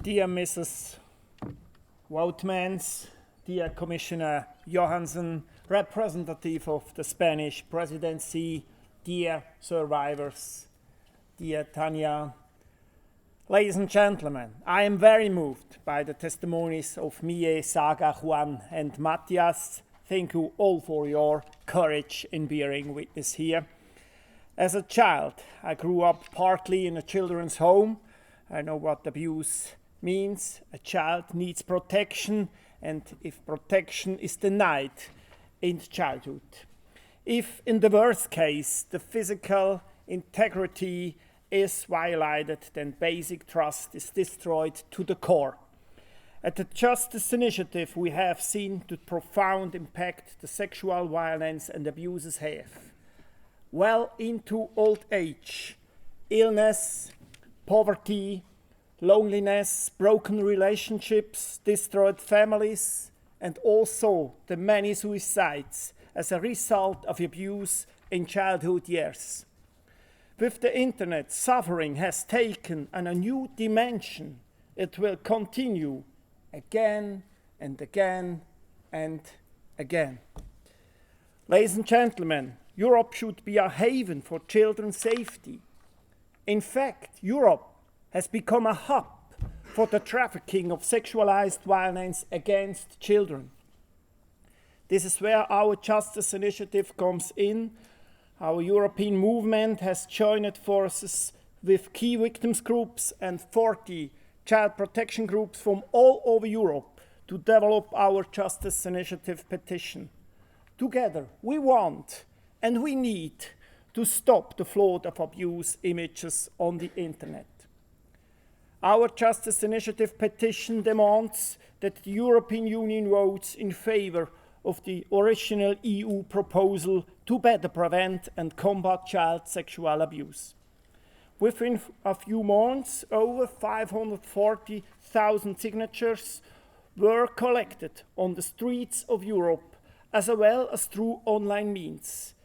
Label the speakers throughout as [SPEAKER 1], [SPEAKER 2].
[SPEAKER 1] Dear Mrs. Woutmans, dear Commissioner Johansson, representative of the Spanish presidency, dear survivors, dear Tanya, ladies and gentlemen, I am very moved by the testimonies of Mie, Saga, Juan and Matthias. Thank you all for your courage in bearing witness here. As a child, I grew up partly in a children's home. I know what abuse means. A child needs protection, and if protection is denied in childhood, if in the worst case the physical integrity is violated, then basic trust is destroyed to the core. At the Justice Initiative, we have seen the profound impact the sexual violence and abuses have. Well into old age, illness, poverty, loneliness, broken relationships, destroyed families, and also the many suicides as a result of abuse in childhood years. With the internet, suffering has taken on a new dimension. It will continue again and again and again. Ladies and gentlemen, Europe should be a haven for children's safety. In fact, Europe has become a hub for the trafficking of sexualized violence against children. This is where our Justice Initiative comes in. Our European movement has joined forces with key victims groups and 40 child protection groups from all over Europe to develop our Justice Initiative petition. Together, we want and we need to stop the flood of abuse images on the internet. Our Justice Initiative petition demands that the European Union votes in favor of the original EU proposal to better prevent and combat child sexual abuse. Within a few months, over 540,000 signatures were collected on the streets of Europe, as well as through online means.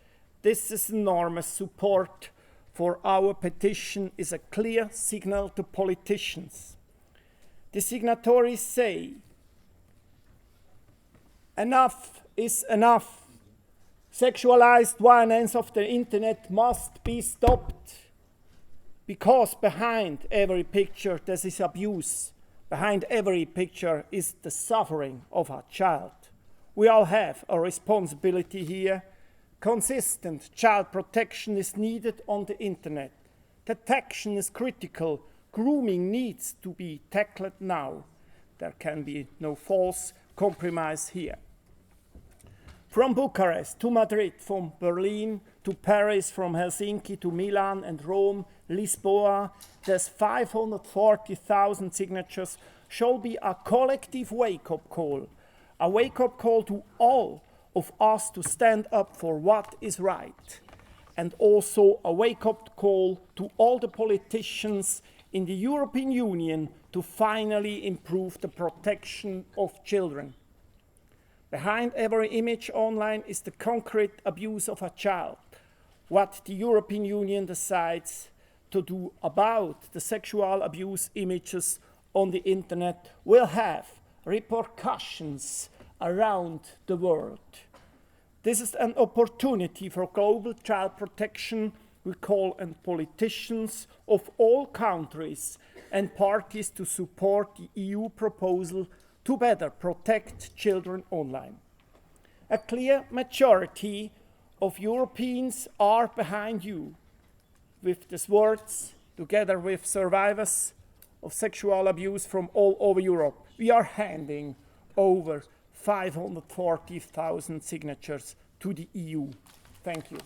[SPEAKER 1] This is enormous support for our petition is a clear signal to politicians. The signatories say, enough is enough. Sexualized violence of the internet must be stopped. Because behind every picture there is abuse. Behind every picture is the suffering of a child. We all have a responsibility here. Consistent child protection is needed on the internet. Detection is critical. Grooming needs to be tackled now. There can be no false compromise here. From Bucharest to Madrid, from Berlin to Paris, from Helsinki to Milan and Rome, Lisboa, there's 540,000 signatures shall be a collective wake-up call. A wake-up call to all of us to stand up for what is right, and also a wake-up call to all the politicians in the European Union to finally improve the protection of children. Behind every image online is the concrete abuse of a child. What the European Union decides to do about the sexual abuse images on the internet will have repercussions around the world. This is an opportunity for global child protection. We call on politicians of all countries and parties to support the EU proposal to better protect children online. A clear majority of Europeans are behind you. With these words, together with survivors of sexual abuse from all over Europe, we are handing over 540,000 signatures to the EU. Thank you.